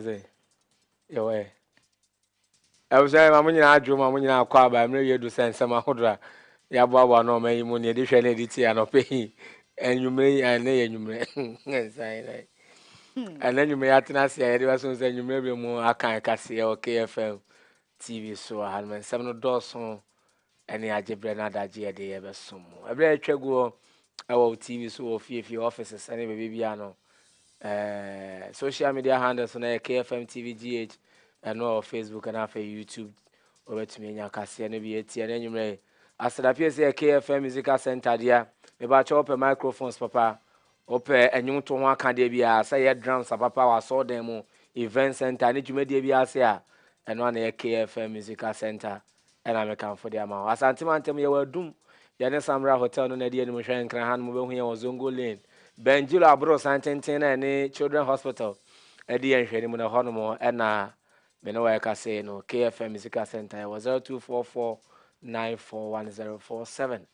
say, yo, I was saying, I'm in a dream, I'm in a car, but I'm ready to send some hodra. Yabawa no may you money edition edit and pay, and you may, and you may, and then you may attend say, I was saying, you may be more, I can't see or KFM TV, so I had my 7 doors on any algebra that year they ever some. I very go our TV, so if your offices, any baby, social media handles on KFM TV GH and no Facebook and after YouTube over to me and Cassia and BT and you may as it appears here KFM Musical Center there about open microphones papa open and you to one can be say drums papa I saw them event center and you may be as and one KFM Musical Center and I'm account for the amount as antimantem you were doom Yana Samra Hotel no Nadia and Mushan Crahan moving here was Zongo Lane Benjula Abro Santentina and Children's Hospital. Eddie and Shady Muna Honomo and Menoa say no KFM Musical Center was 0244941047.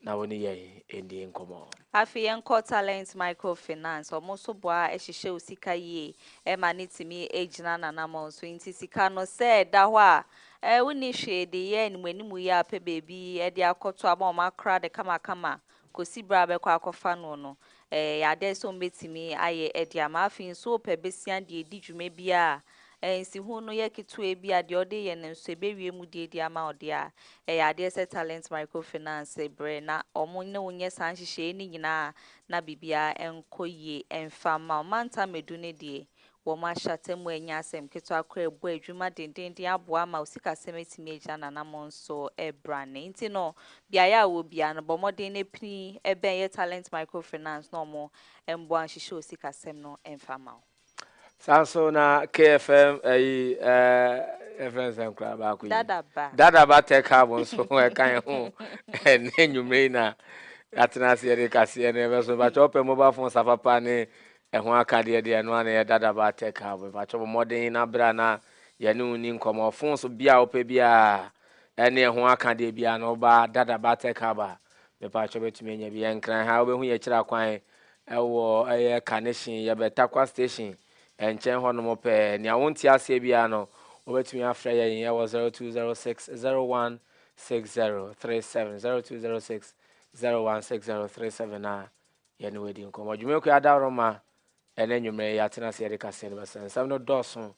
Now only in the Incomo. Afia Talent Microfinance almost so boa eshishe usika ye emanitimi ejina na namo so inti sika no said dawa woni hwe de ye ni manimu ya pe baby e de akoto aba o makra de kama kosi bra be kwa akofa no no ya de so mbetimi aye e de amafin so pe besia de di dwuma bia ensi hu no ye ketue bia de ode ye ne so bewie mu de ama ode a ya de se talent microfinance bre na omo ne wonye san hihye ni nyina na bibia enkoye enfama manta medune de wo ma hyatemu anya asem keto akra ebu adwuma dendenden aboa ma osika semetimi agya na monso ebrane nti no bia ya wo bia no bomoden ne pini ebe ye talent microfinance no mo embo anhihye osika sem no enfama Sanso na KFM friends and crab dada ba take carbon so I can home and then you may na atena se de kase na so ba chop mobile phone safapa ne ho aka de no na dada ba take carbon ba chop modern na bra na ye ne uni nkomo phone so bia opa bia ene ho aka de bia no ba dada ba take carbon me pa chop betumi nya bia nkran ha obehu ye kira kwan ewo connection ye betakwa station enchen ho no mo pe nia wonti ase bia no obetumi afra ye ye was 0206 016037 0206 016037 na ye no wedi nkomo dwume ko adaroma ene nwumre ya tena se de kase ne besen sam no doso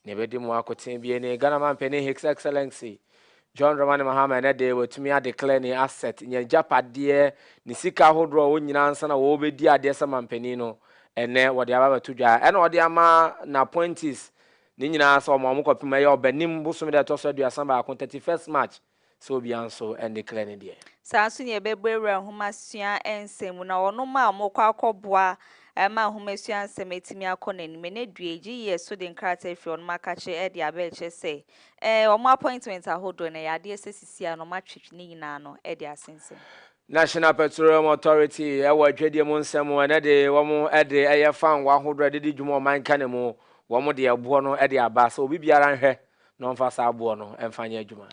ne bedi mu akoten bia ne Ghana man pe ne His Excellency John Romani Mahama na de wetumi declare ni asset nya japade ni sika hodro wo nyina ansa na wo bedi ade sama mpani no ene wode aba batudwa ene wode ama na appointees ni nyina so mo amukopima ye obanim busum de to so aduasa ba akon 31st March so obi anso and declare ni de sanso ne bebrewe homasua ensem na ono ma amokwa akoboa ma homasua ensem etimi akonanim ne dueji ye so de nkrata efi ono makache e de abeche se omo appointment ahodo na ya de sesisia no matwetwe ni nyina no e de asense National Petroleum Authority ewa dwedie mu nsem na de womo de eye fan wa hodo de dwumo man kanemu womo de ebo no de aba so obi biara nhwe no mfa sa abo no emfanya adwuma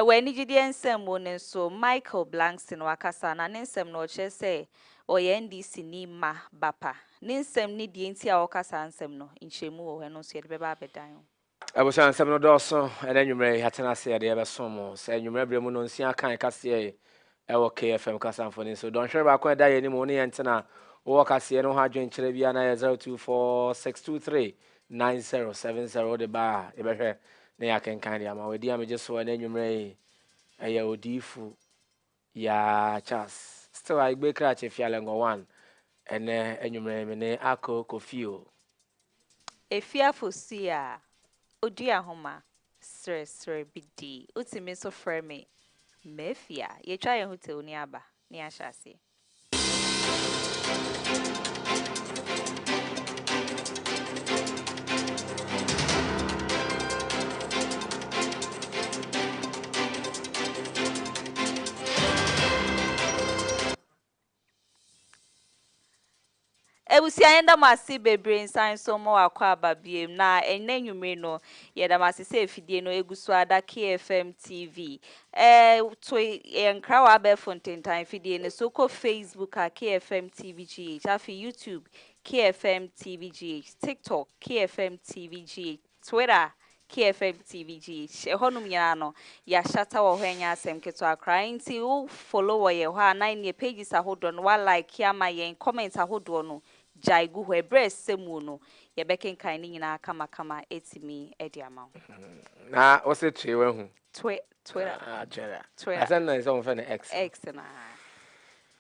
we ni gidi ensem mo ne so Michael Blankson wakasa na nsem no che se oye NDC ni ma bapa ni nsem ni die nti a wakasa nsem no nchemu wo he no so ye de beba abedan Abusan nsem no doso ene nwumre hatena se de ebesom se nwumre bre mu no nsia kan kase ewo KFM kasanfoni so don hwere ba kwa da ye ni mo ne yentena wo kase no ha dwen kire bia na 0246239070 de ba ebehwe ne yakenkan de ama wedi amje so na nwumre aya Odiyifo Yaw chas still I gbe kra che fialengo 1 ene nwumre me ne ako kofio Afia Fosuah Oduahoma Sresrebidi utimi so frame Mefia ye twa ye hotel ni aba ni ahyase Ebusia yenda masi bebre nsan so mo akwa ababiem na enenwumre no yeda masi se efidie no eguso ada KFM TV to enkra wa be fontentan fidie ne so ko Facebook a KFM TVGH afi YouTube KFM TVGH TikTok KFM TVGH Twitter KFM TVGH ehonum nyina no ya shata wo hwenya asem keto akra nti wo follow wo ye ho na ne pages ahodo no wa like ya ma yen comment ahodo no jaigu hwe bre semu no ye beken kan ni nyina kama etimi edi ama na o se twe hu Twitter jera Twitter asan na so mfa na X na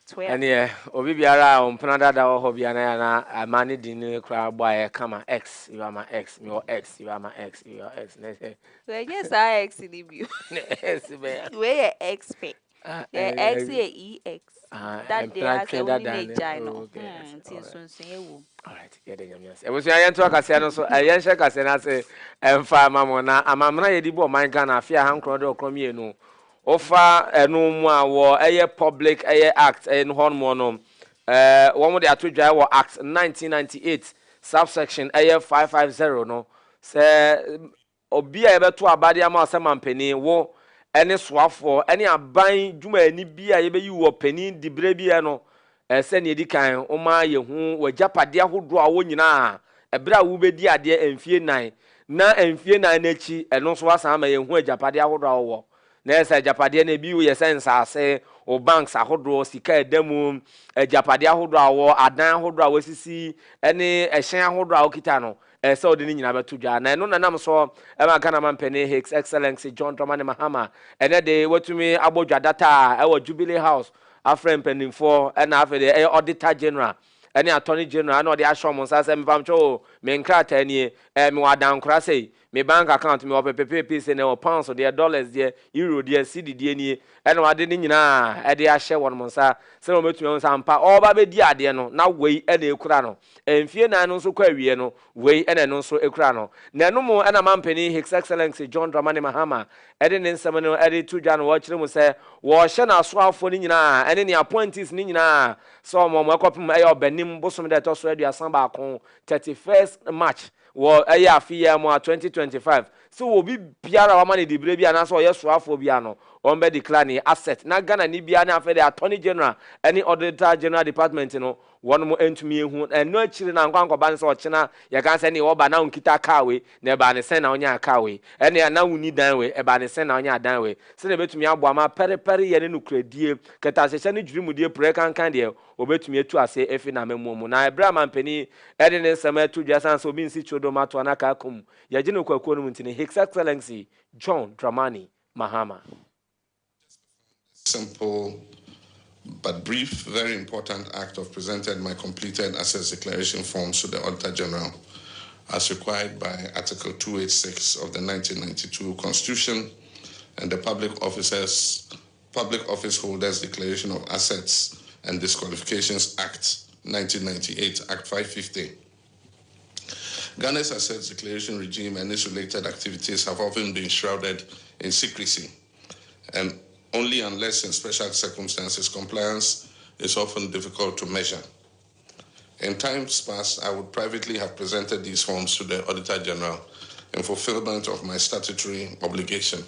Twitter ene obi biara o mpana dada wo ho bia na na amane din ne kra gba ye kama X you are my X me or X you are my X you are X na say we yes I X ni bi Yes be we XP the X EX that they mpana has a twen woni dada na ne jai no okay tin sunsun ewu alright ye de nyamias e busu ayen to akase no so ayen hye kase na se emfa mamona amamna ye di bo man Ghana afia hankro de okromie ofa enu mu awo eye public eye act en honmo no wo mo de atodwa wo act 1998 subsection eye 550 no se obi a yebeto abade ama asema mpani wo ene soafo ene aban dwuma ani bi a yebeyi wo pani dibre bi e no se ne edikan o ma ye hu wajapade ahodo a wo nyina ebra wo bedi ade emfie nan na emfie nan na chi eno so asan ma ye hu ajapade ahodo a wo na esa japade na bi ye sense ase o banks ahodo sika edamu japade ahodo awo adan ahodo awo sisi ene ehyen ahodo awo kita no esa odi ni nyina beto dwa na eno nanam so e ma kana mampene His Excellency John Dramani Mahama ene de watumi abodwa data e wo Jubilee House afrem penimfo ena afede e auditor general ene attorney general na odi ashom nsa se mpamcho me nkrata nie me wadan kra sei me bank account me opepepe se na pounds de dollars de euro de cedi de ni ene wade ni nyina e de ahye won nsa se no metumi nsa mpa oba be di ade no na wei ene ekura no emfie na no nso kwa wie no wei ene no nso ekura no na no mu ena mampani His Excellency John Dramani Mahama ede ne nsem no ede tudwa no wo kire mu se wo hye na so afo ni nyina ene ne appointees ni nyina so mo ekopem e obanim bosom de to so aduasan ba kon 31st March wo eye afia mo 2025 so wo bi biara wa mane dibre bia na so ye soafo bia no on be declare ni asset na Ghana ni bia na afede attorney general any auditor general department no won mo entumi ehu eno akiri na nkwanko ban so ochina ye kan se ni wo ba na unkita kawe na e ba ne sen na onya kawe ene na wuni dan we e ba ne sen na onya dan we se na betumi abo ama periperi ye ne nukradie keta sese ne jurumudie pre kan de obetumi etu ase efi na memumu na ebra mampani ede ne nsema etu dwasan so bi nsi chodomato anaka akum ye gine kwakuo no mutine His Excellency John Dramani Mahama. Simple but brief, very important act of presented my completed assets declaration forms to the Auditor General as required by Article 286 of the 1992 Constitution and the Public Office Holders Declaration of Assets and Disqualifications Act 1998, Act 550. Ghana's assets declaration regime and its related activities have often been shrouded in secrecy, and only unless in special circumstances, compliance is often difficult to measure. In times past, I would privately have presented these forms to the Auditor General in fulfillment of my statutory obligation.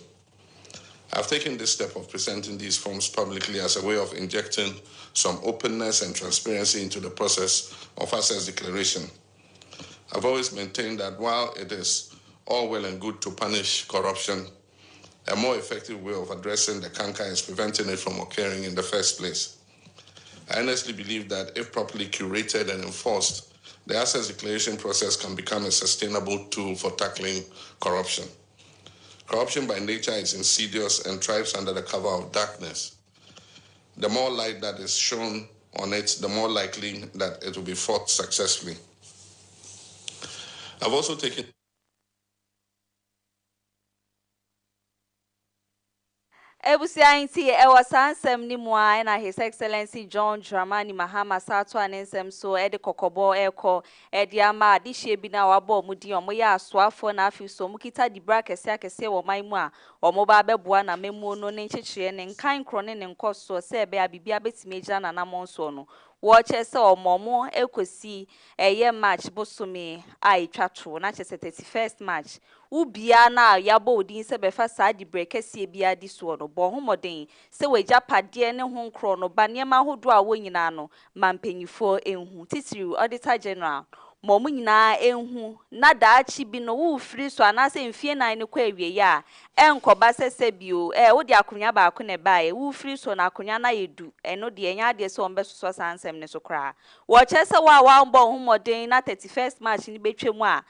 I've taken this step of presenting these forms publicly as a way of injecting some openness and transparency into the process of assets declaration. I've always maintained that while it is all well and good to punish corruption, a more effective way of addressing the canker is preventing it from occurring in the first place. I honestly believe that if properly curated and enforced, the assets declaration process can become a sustainable tool for tackling corruption. Corruption by nature is insidious and thrives under the cover of darkness. The more light that is shown on it, the more likely that it will be fought successfully. I've also taken Ebusia inti ewa sansem ni mwa na His Excellency John Dramani Mahama sato anensem so ede kokobo eko ede ama adihye bi na wabo mudi omo ya asoafo na afi so mukita di bra kese wo man mu a omo ba beboa na memu no ne nkyekye ne nkan kro ne nkoso se be abibia betime gya na namonso no watch us or momo ekosi eye match bosome a etwato na chese 31st match ubia na yabo odin se befa saa di breakese bia di so no bo homoden se waja pade ne ho nkro no ba ne ma hodo a wonyina no mampanyifo enhu titiri auditor general momu nyina enhu na daachi bi no wo firi so anase mfie nan ne kwa awie ya enkoba sese bio wo de akonya ba ko ne bae wo firi so na akonya na yedu eno de enya de se ombe so sansem ne so kra wo chese wa mbo homoden na 31st match ni betwemu a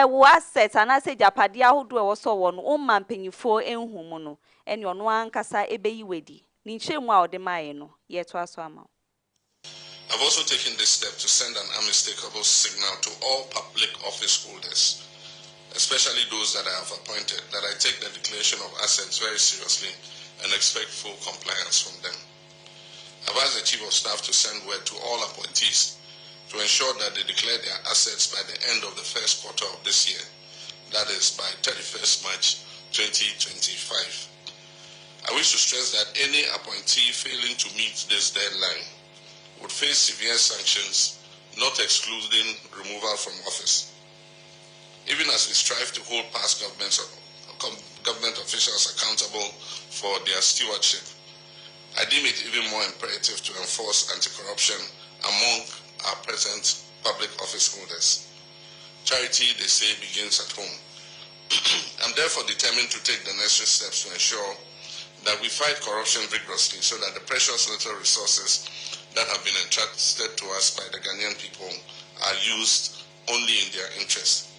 wo asset anase japade ahodo e wo so wo no mampanyifo enhu mu no ene ono ankasa ebeyi wedi ni nchemu a ode mae no yeto aso ama. I've also taken this step to send an unmistakable signal to all public office holders, especially those that I have appointed, that I take the declaration of assets very seriously and expect full compliance from them. I've asked the Chief of Staff to send word to all appointees to ensure that they declare their assets by the end of the first quarter of this year, that is by 31st March 2025. I wish to stress that any appointee failing to meet this deadline would face severe sanctions, not excluding removal from office. Even as we strive to hold past government officials accountable for their stewardship, I deem it even more imperative to enforce anti-corruption among our present public office holders. Charity, they say, begins at home. I'm therefore determined to take the necessary steps to ensure that we fight corruption vigorously so that the precious little resources that have been entrusted to us by the Ghanaian people are used only in their interest.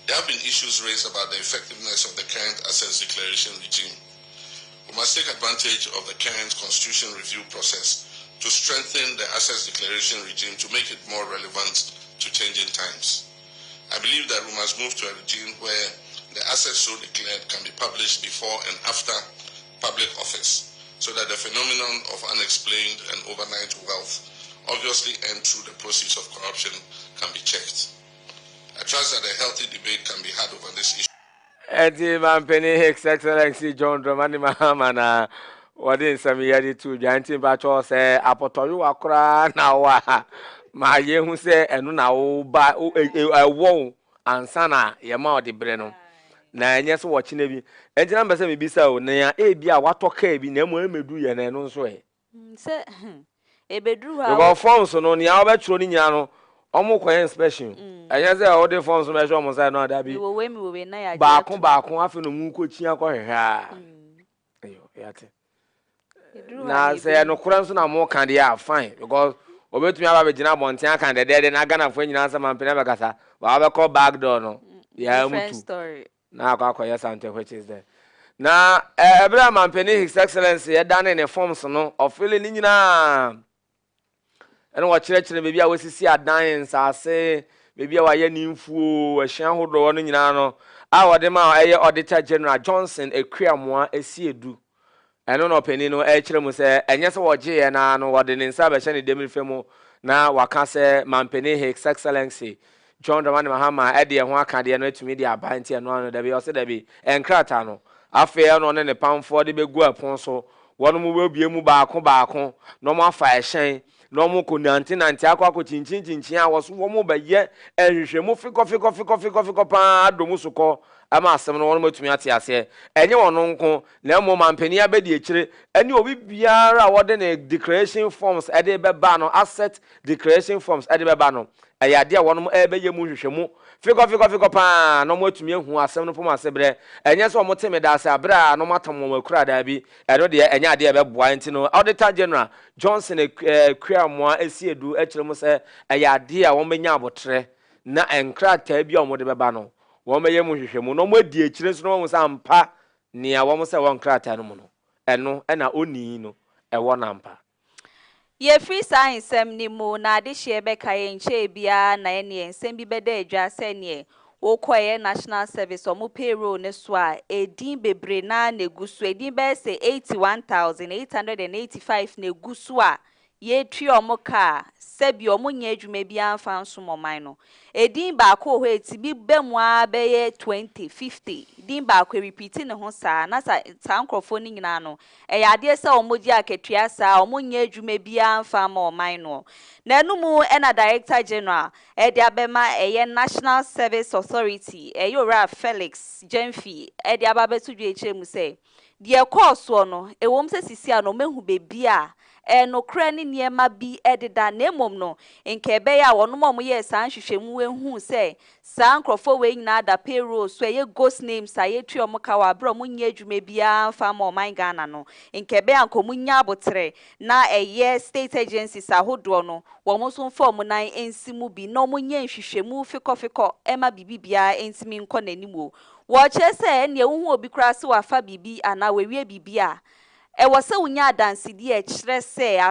There have been issues raised about the effectiveness of the current assets declaration regime. We must take advantage of the current constitution review process to strengthen the assets declaration regime to make it more relevant to changing times. I believe that we must move to a regime where the assets so declared can be published before and after public office, so that the phenomenon of unexplained and overnight wealth, obviously earned through the proceeds of corruption, can be checked. I trust that a healthy debate can be had over this issue. Eddie Mampeni, His Excellency John Dramani Mahama, na wadi nsami yadi tu janti bacho se apotoyu wakura na wa ma yehu se enu na wo ba wo ansana yema odi breno. Na enye so wo chine bi enjina mbese me bisa o na ya bi a watoka bi na emu emedu ye na enu nso se ebedru ha go forms no ni a obetro ni nya no omo kwen inspection enye se o de forms me show mo say no da bi wo we na ya baako afi no mu ko chia ko hwehwe a ayo yate na se no kura nso na mo kan de a fine because obetumi aba be gina bonten kan de na Ghana fo nyina nsama mpene be kasa wa be call back door no ya mutu na akwa something which is there. Na Abraham Mampeni, His Excellency, ya done in a forms no of feeling in na and what church maybe I was see a dance. I say maybe I was info a shareholder on in no. Our dema Auditor General Johnson a queer moi a see do. I don't know penny no actually say and yes what J and I know what the insabation in Demi Femo now wakase Mampeni, His Excellency. John Dramani Mahama Eddie and Wakadi and to media banty and one of the also there be and Kratano. Afia no ne pound for the big go upon so one will be a mubako, no more fire shine, no more kunantin and Tiako chin was one more by yet and you move coffee pan domusuko. Ama asem no one motumi ate ase enye wono nko na mo mampani abedi ekire ene obi biara wode ne declaration forms ede beba no asset declaration forms ede beba no ayade a wono ebeye mu hwehwemu fiko pa no motumi ehu asem no pom asebre enye so moteme da ase abra no matam mo akura da bi eno de enye ade ebeboa nti no Auditor General Johnson Kwamwa esiedu ekire mo se ayade a wo menya abotre na enkrata bi o mo de beba no wome mu hwehwemu no mo di ekire so no mo sampa nia wo mo se won krata no mo no eno na oni no ewo nampa ye free science sem ni mu na de hye be kaye nche bia na ene ensem bi beda adwa se ne wo koye national service o mo payroll ne so a edin bebre na negusu edin be se 81885 negusu a ye twi omo ka sebi omo nya adwuma bia amfa nso moman no edin ba ko ho etibi bemu a beye 20 50 din ba ko repeat ne ho saa na sa nkrofo ni nyina no eyade se omo gi akatua saa omo nya adwuma bia amfa ma oman no na enumu ena director general edi abema eye National Service Authority eyora Felix Jemfi edi ababetu dwe echemu se de course no ewom se sisi a no mehu bebia no kra ni niema bi ededa na emom no nke ebe ya wonom omo ye san hwehwemu ehu se san krofo we nyina da payroll so ye ghost names aye twa omo ka wa bro mo nya adwuma bia fa ma oman Ghana no nke ebe ya nkomu nya abotre na eye state agencies ahodo no wo mo so form nan ensimu bi na omo nya hwehwemu fikofiko ema bibibia entimi nko nanimo wo che se ne ehu obi kra se wa fa bibi ana wewie bibia wose unya adansidi e kire se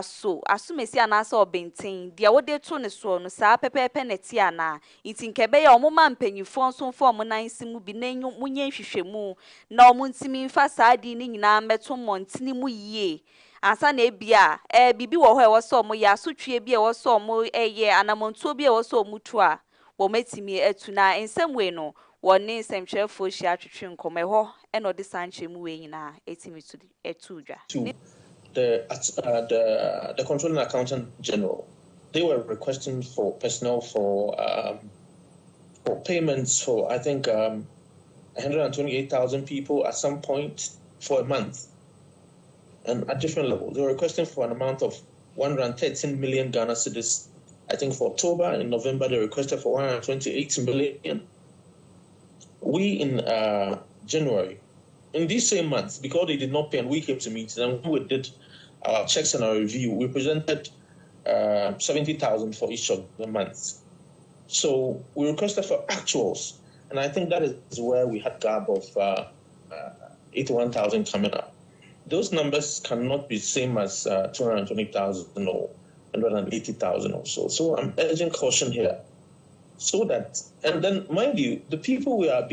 asumesi anasa obenten dia wode to ne so no saa pepepe neti ana nti nkebe ya omuma mpanyifo nso form nan simu bi na munye hwehwemu na omuntimi mfa saa di ni nyina meto montini mu yie ansa na ebia bibi wo ho e wose omo ya asotwe bi e wose omo eye anamontuo bi e wose omutu a wo metimi atu na ensemwe no woni semchefo shi atwetwe nkome ho eno de sanche mu we nyina etimi to etudwa the controlling accountant general. They were requesting for personnel for payments for I think 128,000 people at some point for a month, and at different levels. They were requesting for an amount of 113 million Ghana cedis. I think for October and in November they requested for 128 million. We in January, in these same months, because they did not pay and we came to meet, and we did our checks and our review, we presented 70,000 for each of the months. So we requested for actuals, and I think that is where we had gap of 81,000 coming up. Those numbers cannot be the same as 220,000 or 180,000 or so. So I'm urging caution here. So that, and then mind you, the people we are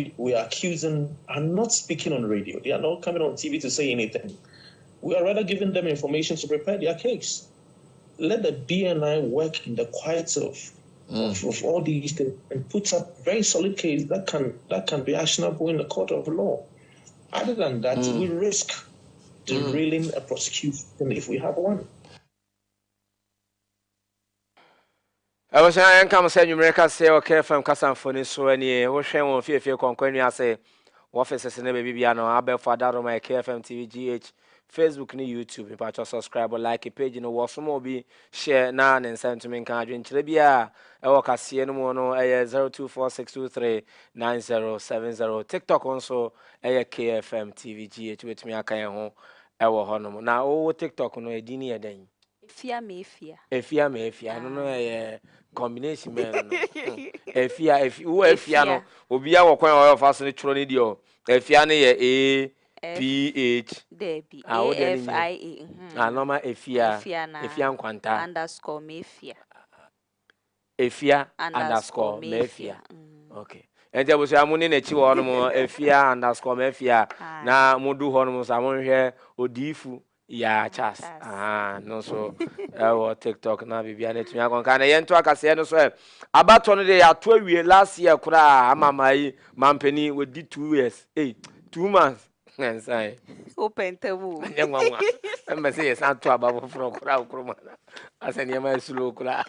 accusing are not speaking on radio. They are not coming on TV to say anything. We are rather giving them information to prepare their case. Let the BNI work in the quiet of all these things and put up very solid case that can be actionable in the court of law. Other than that, we risk derailing a prosecution if we have one. I was saying, come say you make us say okay from Casanfoni so any ocean won't feel concurrently. I say, officers in the baby piano, I bet for that on my KFM TV GH, Facebook, and YouTube. If I just subscribe or like a page in the WhatsApp, more be share now and send to me. Can you Tribia? I work at CNMO 0246239070. TikTok also a KFM TV GH with me. I can't home. I will honor now. Oh, TikTok no a dinner then. Efia. I don't know combination man. Efia no obi a wo kwan o fa so ne tro ne dio. Efia ne ye APH Debi AFIA normal Efia nkwanta Efia _Mefia. Okay. Ente bo so amune na chi wo no mo Efia _Mefia na mudu ho no mo sa mo hwe Odiyifo Yaw chas no so TikTok na bibia na tumi akon kan ye nto akase no so abato no de ya to awie last year kura amamai mampani we di 2 years 2 months nsai open table nyanwa amba say yes anto ababo fro kura okroma asani ya mai slow kura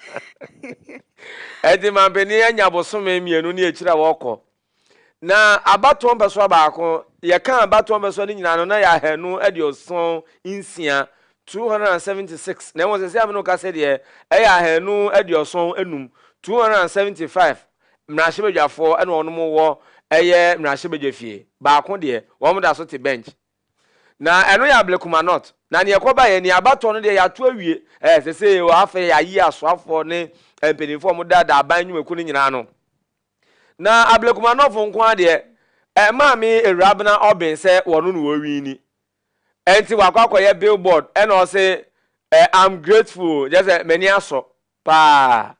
edi mampani anya bosome mienu ni ekira woko na abato mbeso baako ye kan abato mbeso ni nyina no na ya hanu edioson insia 276 na won se amno ka se de e ya hanu edioson enum 275 mrahebedwafo ene ono mo wo eye mrahebedwafie baako de wo da so te bench na eno ya blekuma not na ne yakoba ye ne abato no de ya to awie se o afa ya yi asoafo ne empenifo mo da aban nwumeku ni nyina no na ablekuma no fo nko ade maami erabna obin se wono no wini enti wakwakoye billboard and o say I'm grateful just many aso pa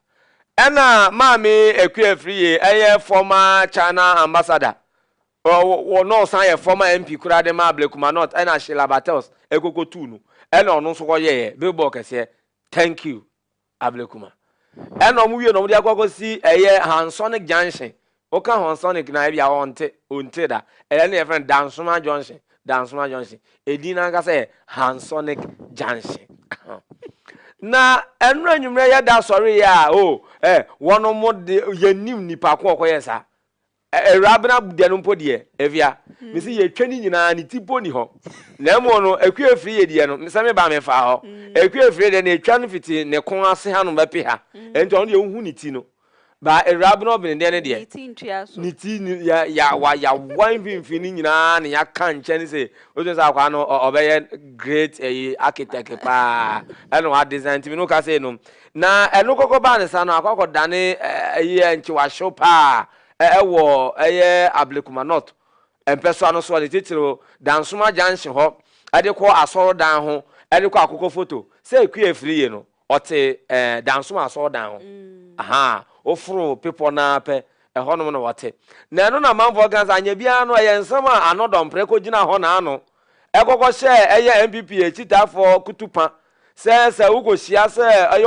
ena maami ekuafriye eye former China ambassador o no san ye former MP kura de ma ablekuma not ena Sheila Battles ekokotu no ena ono so koye billboard kese Thank you, Ablekuma. And no movie no dia kwako si Hansonic Junction. Oka Hansonic na bia onte da. Na e friend Dansoma Junction. Dansoma Junction. Edina nka say Hansonic Junction. Na enro anwumre ya da sorry ya wono mo de yanim nipa ko okoyesa. Rabna budia no mpodie Afia me se ye twani nyina ne tipo ni ho na mo no akua firi ye die no me se me ba me fa ho akua firi de na etwa no fiti ne kon ase ha no ba pe ha ento no ye hu ni ti no ba Rabna obin de ne de ni ti ya wan finfini nyina ne ya kan nche ni se o so sa kwa no obeye great architect pa eno wa design ti me no ka se no na eno kokko ba ne sa no akoko dane nchi wa show pa ewo Ablekuma not empeso ano so de titiro Dansoma Junction ho ade ko asoro dan ho ade ko akoko photo say ku efiri ye no ote Dansoma asoro dan ho aha ofuro people na pe ho no no wote na no na manfo ganza anya bia no nsama anodom pre ko gina ho na ano ekoko she MPP echitafo kutupa se ugo hia se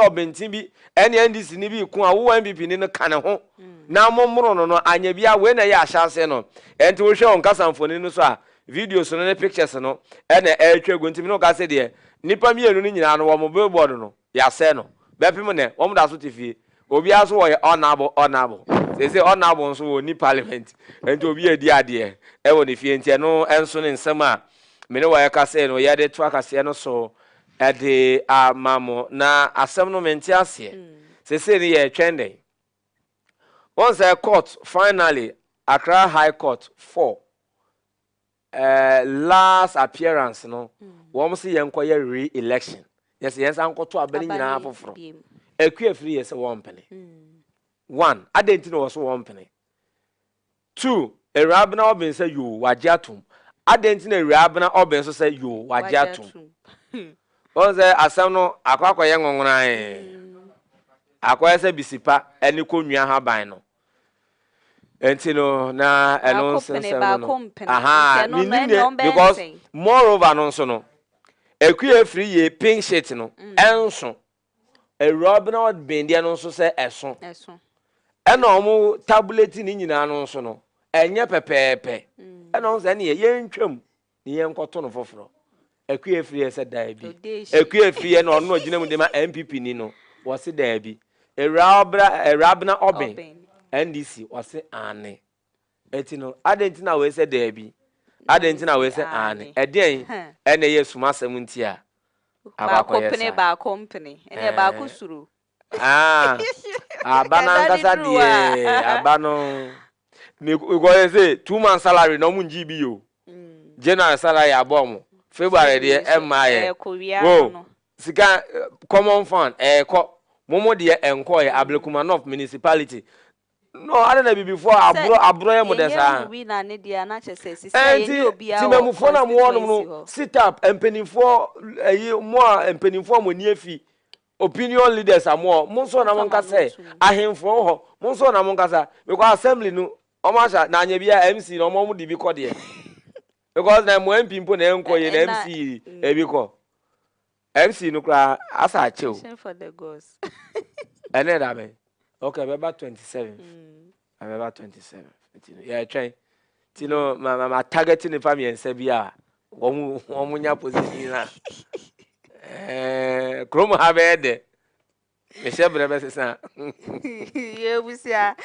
obentin bi NDC ni bi ku a wo MPP ni no kane ho na momro no anya bia we na ya ahyase no enti wo hwe on kasamfoni no so a videos no ne pictures no na etwa gontim no ka se de nipa mienu ni nyina no wo mo billboard no ya se no bepim ne wo mo da so tifie obi aso wo honorable say honorable so wo ni parliament enti obi edi ade wo ne fie enti no enso ne nsem a me ne wo ya ka se no ya de to akase no so ede amamo na asem no menti ase say ni ye twende. Once a court finally Accra High Court for last appearance no wo say yenkoye re-election yes ankoto abani nyina afoforo akua free yes one penny one adenti no so one penny two Rabna obin say you wajatum adenti na Rabna obin so say you wajatum once asam no akwakoye ngonwona akwaya se bisipa eni ko nua ha ban no enti no na eno sense no aha because moreover no so no akua free ye pink sheet no enso Rabna bendia no so se eso ena omo tablet ni nyina no so no enye pepepe ena on se ne ye ntwam ne ye nkoto no foforo akua free se dai bi akua free na ono gina mu de ma MPP ni no wo se dai bi Rabna obin NDC wase ane etino adentina we se debi adentina we se ane eden ene yesu masem ntia abakoyesa ba company ene ba kusuru abana nkasa die abano me go say 2 months salary no mu nji bi yo general salary abom February de emaye wo sika common fund momo de enkoye Ablekuma North municipality no I don't before abro ye modesa we na ne dia na chese sisa ye ni obi a timemufo na mo no sit up empenifo mo empenifo mo ni afi opinion leaders amo mo so na mo nka say ahemfo ho mo so na mo nka sa because assembly no o ma sha na anya bia MC no mo di bi ko de because na mo MP mpo na enkoye na MC ebi ko MC no kra asa chew for the ghost ene da be okay beba 27 beba 27 yeah try tino ma targeting the family ense bia wo nya position na kromo ha be de me se brebe sesa ye busia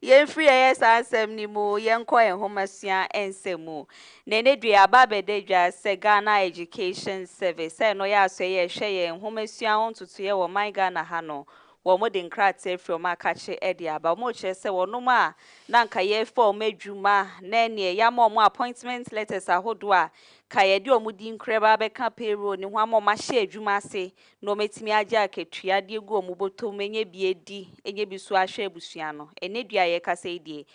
ye free yes ansem ni mo ye nko enhomasua ensemu na ne dua aba be de dwa se Ghana Education Service no ya so ye hwe ye enhomasua ontutu ye wo my Ghana ha no wo mo de nkrate from akache edi aba mo che se wo no ma na nka ye form adwuma na ne ya mo appointment letters ahodo a kaye de omudi nkreba be ka payroll ni ho ama ma hye adwuma ase no metimi agya aketua de gu omuboto menye bi edi enye bi so ahwe abusua no ene dua ye ka se die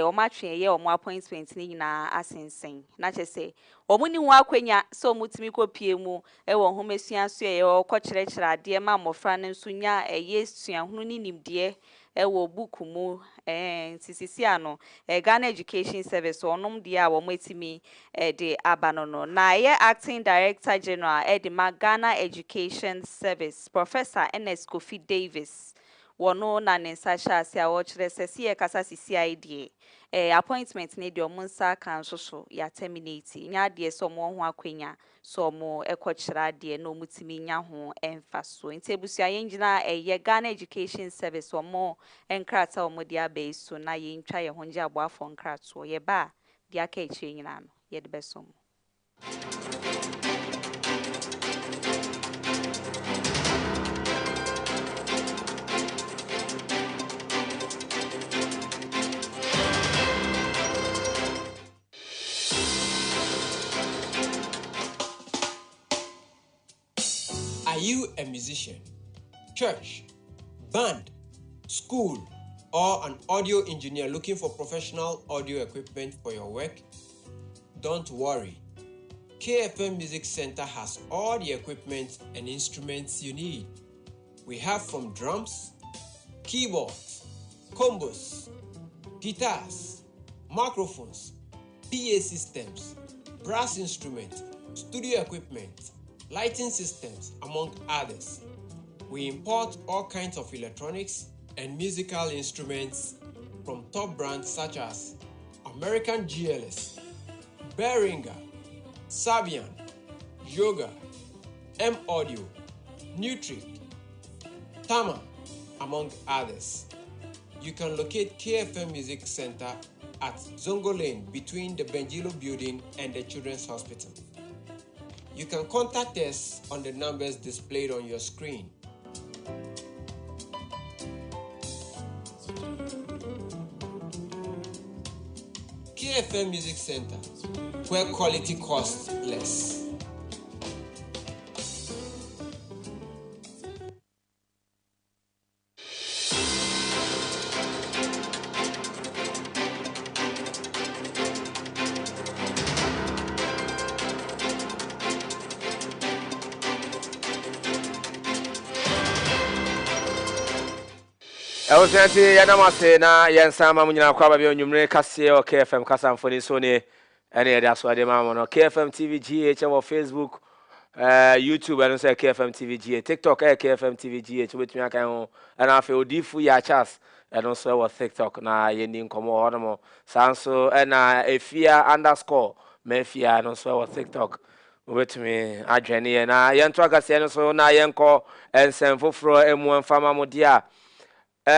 o ma twe ye o mo appointment ni nyina asensen na che se omuni ho akwanya so mutimi kopie mu wo homesua so ye o ko kyerɛkyerɛ ade ma mmofra ne nso nya ye sua hunu ni nimde ewo book mu sisi ano Ghana Education Service onom dia wo metimi de abanono na ye acting director general de Ghana Education Service Professor NS Kofi Davis wono na ne nsa hye ase a wo kire sese ye kasa sisi aidie appointment ne de omunsa kan so ya terminate nya de so mo ho akwanya so mo ekokyira de na omutimi nya ho emfa so nti ebusua yengina ye Ghana Education Service omo enkrata omo de abai so na ye ntwa ye honje aboafo nkrato ye ba de aka ekyire nyina no ye de besom. Are you a musician, church, band, school, or an audio engineer looking for professional audio equipment for your work? Don't worry. KFM Music Center has all the equipment and instruments you need. We have from drums, keyboards, combos, guitars, microphones, PA systems, brass instruments, studio equipment, lighting systems, among others. We import all kinds of electronics and musical instruments from top brands such as American GLS, Behringer, Sabian, Yoga, M Audio, Nutric, Tama, among others. You can locate KFM Music Center at Zongo Lane between the Benjilo Building and the Children's Hospital. You can contact us on the numbers displayed on your screen. KFM Music Center, where quality costs less. Ewusanti yanamase na yensama munyina kwa babyo nyumre kase o KFM kasamfoni so ne ene yede aswade mamo no KFM TV GH on Facebook, YouTube and say KFM TV GH, TikTok KFM TV GH wetumi aka ho ana afi Odiyifo Yaw and also wa TikTok na yeni nkomo hono sanso na Afia _Mefia no so wa TikTok wetumi adwene na yento akase no so na yenko ensemfoforo emu mfama modia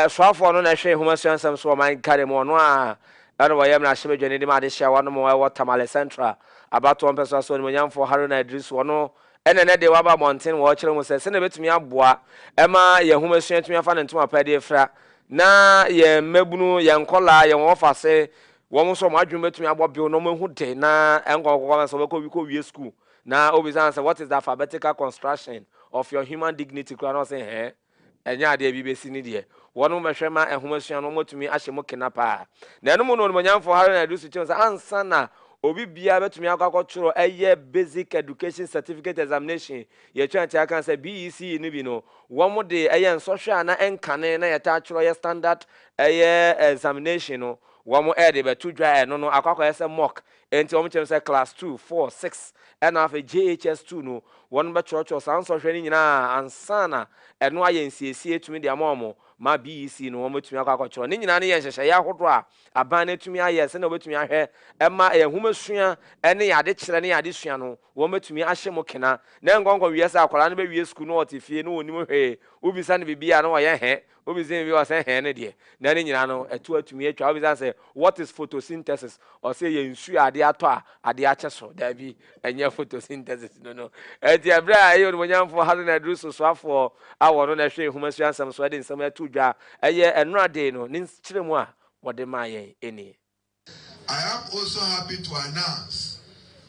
swafo no na hwe human sam so man kare mo no a ana wayem na hye bedwane ma de hye wano mo wa Tamale Central abato mpeso so no nyamfo Haruna Idris wono ene ne de waba mountain wo kire mo se na betumi aboa ema ye human tumi afa ne ntoma pa de fra na ye mabunu ye nkola ye wofase wo mo so mo adwum betumi abo bi no mo hu de na enkokoko so beko wie school na obizan say what is the alphabetical construction of your human dignity kra no say enya ade bi besi ni de wono mehwema ehomasuan no motumi ahye mo kenapa na eno mo no nyamfo hare na dusu chensa ansa na obi bia betumi akwakochoro eye basic education certificate examination ye twanti aka say BEC ni bi no wo mo de eye nsohwe ana enkane na yeta choro ye standard eye examination no wo mo de betu dwa eno no akwakọ ese mock enti wo mo chem say class 2 4 6 and after JHS2 no one be church sanso hwe ni nyina ansana eno aye nsiesie etumi de amomo ma BEC no wo metumi akwakochoro ni nyina ne ye hyehye ya hodo a aban na etumi aye se na obetumi ahwe ema ehumesua ene yade kire ne yade sua no wo metumi ahye mo kena na ngongo wiese akwara no be wie school no otifie no onim hwe obisa ne bibia na wo ye he obizin bi was he ne de na ne nyina no etu atumi atwa obisa say what is photosynthesis or say ye nsu ade ato a ade acheso da bi enye photosynthesis no eti abra ayo no nyamfo hado na druso so afo awo no na hwe humasu ansam so de nsam atu dwa eye enura de no ni kiremu a wode ma ye eni. I am also happy to announce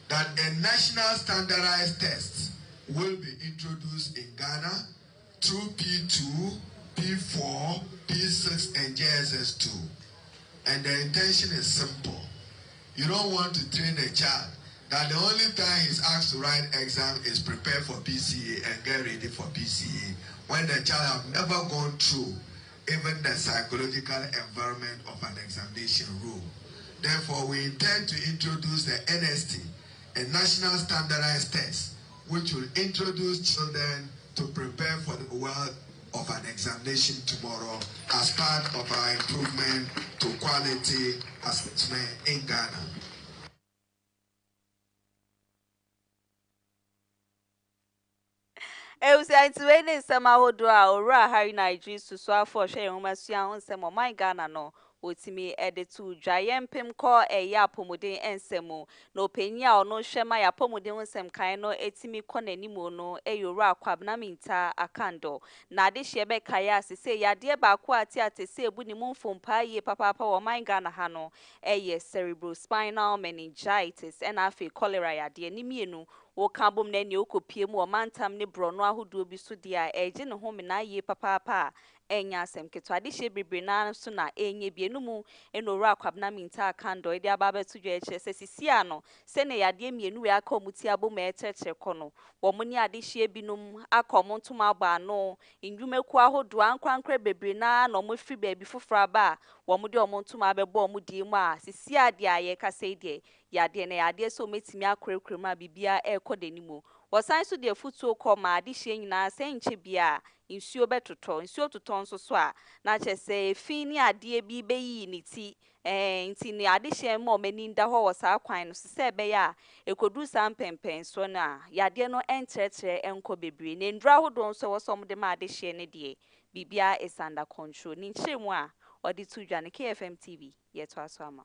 that a national standardized test will be introduced in Ghana through P2, P4, P6 and JSS2. And the intention is simple. You don't want to train a child that the only time he's asked to write exam is prepare for PCA and get ready for PCA when the child have never gone through even the psychological environment of an examination room. Therefore, we intend to introduce the NST, a national standardized test, which will introduce children to prepare for the world of an examination tomorrow as part of our improvement to quality assessment in Ghana. Ewusantiwene nsema hodo a owura Harry Nigeria susu afọ hwe Yomasua ho nsema my Ghana no otimi edetu dwaye mpem ko eya apomuden ensemu no panyi a ono hwema ya apomuden nsem kan no etimi ko nanimo no eyowura kwabna minta akando na ade hye be kaya asese yade baako ati atese ebu ni mumfompa ye papa wo my Ghana ha no eye cerebrospinal meningitis and afi cholera yade ni mienu wo kabom na ne okopie mu o mantam ne brono ahodo bi so dia eje ne ho mena ye papa enya asem keto ade hye bebre na so na enye bienu mu enowura kwabna minta kando ide ababa to dwa eche sesisia no se ne yade mienu we aka omuti abom echeche kono wo mu ni ade hye binum akom ntoma aba no ndwumeku ahodo ankwankre bebre na no mo firi ba bi fofora ba wo mu de omontoma abebo mu di mu a sisia de aye kase de yade na yade so metimi akrekrema bibia ekodenimo wosan so de futuo koma ade hye nyina senche bia nsuo betoto nsuo toton so so a na chese fi ni ade bi beyi ni ti nti ni ade hye mo mani nda ho wo sa kwan no se be ya ekodu sam pempen so na yade no entretre enko bebre ne ndra hodon so wo som de ma ade hye ne de bibia is under control ni nchiremu a odi tu dwa ne KFM TV yeto aso ama.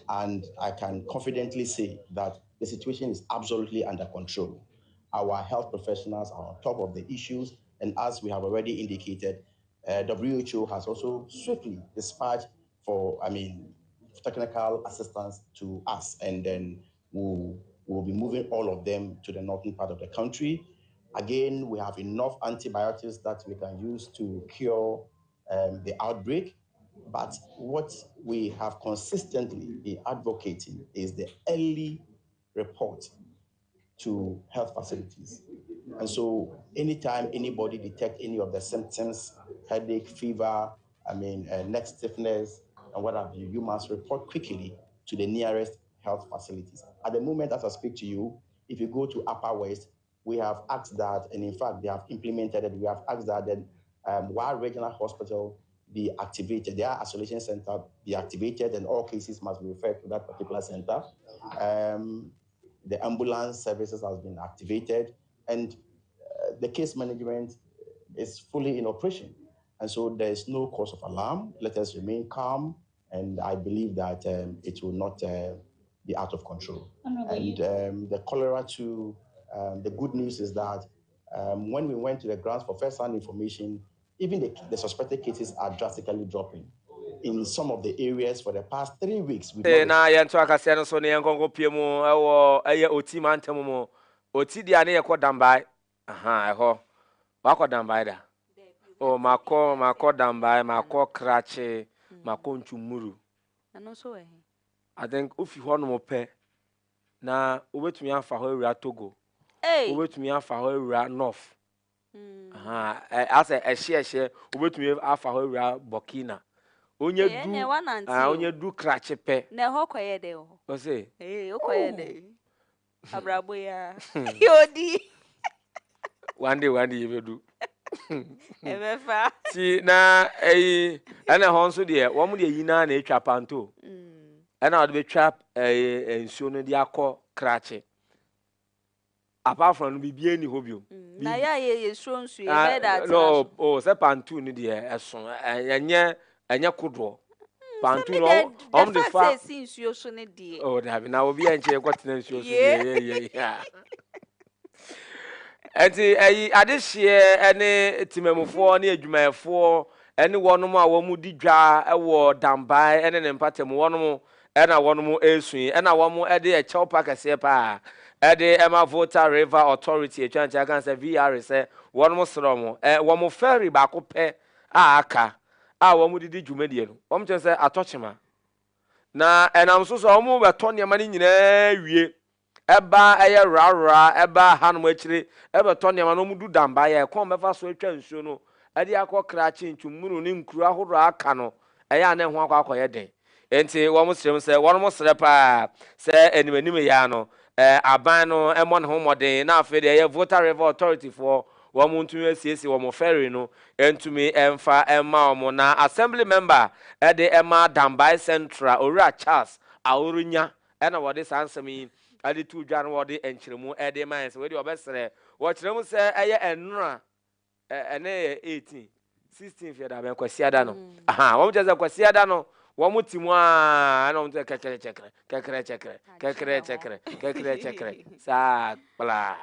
And I can confidently say that the situation is absolutely under control. Our health professionals are on top of the issues, and as we have already indicated, WHO has also swiftly dispatched technical assistance to us, and then we'll be moving all of them to the northern part of the country. Again, we have enough antibiotics that we can use to cure the outbreak. But what we have consistently been advocating is the early report to health facilities. And so anytime anybody detects any of the symptoms, headache, fever, neck stiffness, and what have you, you must report quickly to the nearest health facilities. At the moment, as I speak to you, if you go to Upper West, we have asked that, and in fact, they have implemented it. We have asked that while regional hospital be activated, their isolation center be activated, and all cases must be referred to that particular center. The ambulance services has been activated, and the case management is fully in operation. And so there is no cause of alarm. Let us remain calm, and I believe that it will not be out of control. And the cholera too, the good news is that when we went to the grounds for first-hand information, even the suspected cases are drastically dropping. In some of the areas for the past 3 weeks, we've na yento akase no so ne yenkonko piemu ewo eye oti mantemu mo oti dia ne yekọ dambai eho wako dambai da o mako dambai mako krache mako ntumuru ano so I think ofi ho no mo pe na obetumi afa ho ewura Togo obetumi afa ho ewura North asa ehye obetumi afa ho ewura Burkina onye du krache pe na ho koye de ho o se okoye de abrabo ya yodi one day you do ebefa ti na ana ho nso de wo mo de yina na etwa panto ana wo de betwa ensuo no de akọ krache apart from bibie ni hobio na ya ye nsu ye be that no se panto ni de eso enye kodro panto no the fact say nsuo so ne de da bi na obi enche kwatena nsuo so de enti adehye ene timemufo ne adwumayefo ene wonom a wo mu di dwa ewo dambai ene ne mpatem wonom ena wonom esun ena womo ede e chew pakase pa ede ema voter river authority etwancha kan se VR se wonom sromo womo ferry ba ko pe aka womo didi dwumadie no womo chen se atochema na enam so womo beto ne ma ne nyina wie eba eye rara eba hanum akire ebe to ne ma no mudu damba ye kon befa so atwa nsuo no ade akọ krachi ntwumunu ne nkuru ahoro aka no eya na ho akọ akọye den enti wo mo srem se wo mo sre pa se animanim ya no aban no emo ne ho modern na afi de voter river authority for wo mo ntumi asiesi wo mo ferry no entumi emfa emma wo na assembly member de emma Dambai Central Owura Charles Awurunya ena wo de sansemi ade tu dwa no wo de enchiremu de man se we de obesre wo kiremu se eye enura ene 18 16 fi da ben kwasiada no aha wo jeze kwasiada no wo mutimu a na wo kekere chekere sa bla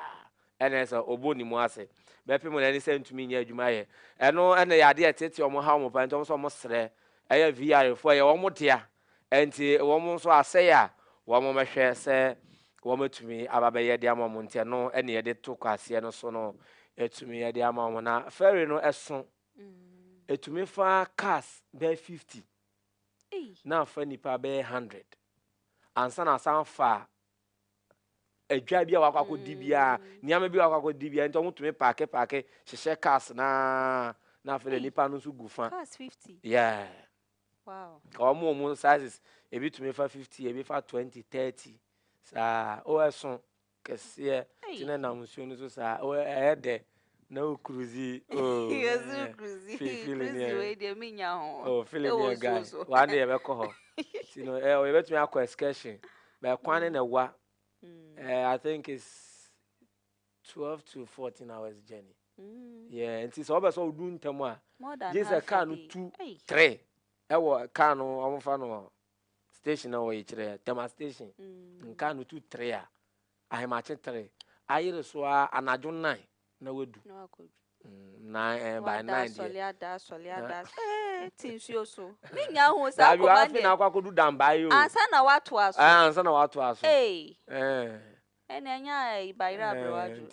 ene so oboni mu ase bepe mo na ni se ntumi nya adwuma ye eno ene yade etete omo ha omo pa ntom so mo sre eye VR fo ye wo mo dia enti wo mo so ase ya wo mo mehwe se wo matumi ababe ye dia mo nte no ene ye de to kwase no so no etumi ye dia mo na ferry no eso etumi fa cars be 50 na fa nipa be 100 ansa na san fa edwa bia wakako dibia niam bia wakako dibia nto mutumi parke hye cars na fa nipa no so gufa cars 50 yeah wow omo sizes ebi tumi fa 50 ebi fa 20 30 sa o eso kese tina na musuo no so sa o de no cruise oh yes cruise we dey minya ho oh feeling guy one day be ko ho tino we betumi akọ excursion be kwane na wa I think it's 12 to 14 hours journey yeah and so obeso odu ntemu a Jesus car no 2 3 ewo car no omfa no station na wo yire tema station car no 2 3 a ahemache 3 ayire so anajo 9 na wedu na by 9 soliada tinsuo so minya ho sa ko mande na akwakodu Dambai o ansa na watu aso ansa na watu aso ene anya ibaira abrewaju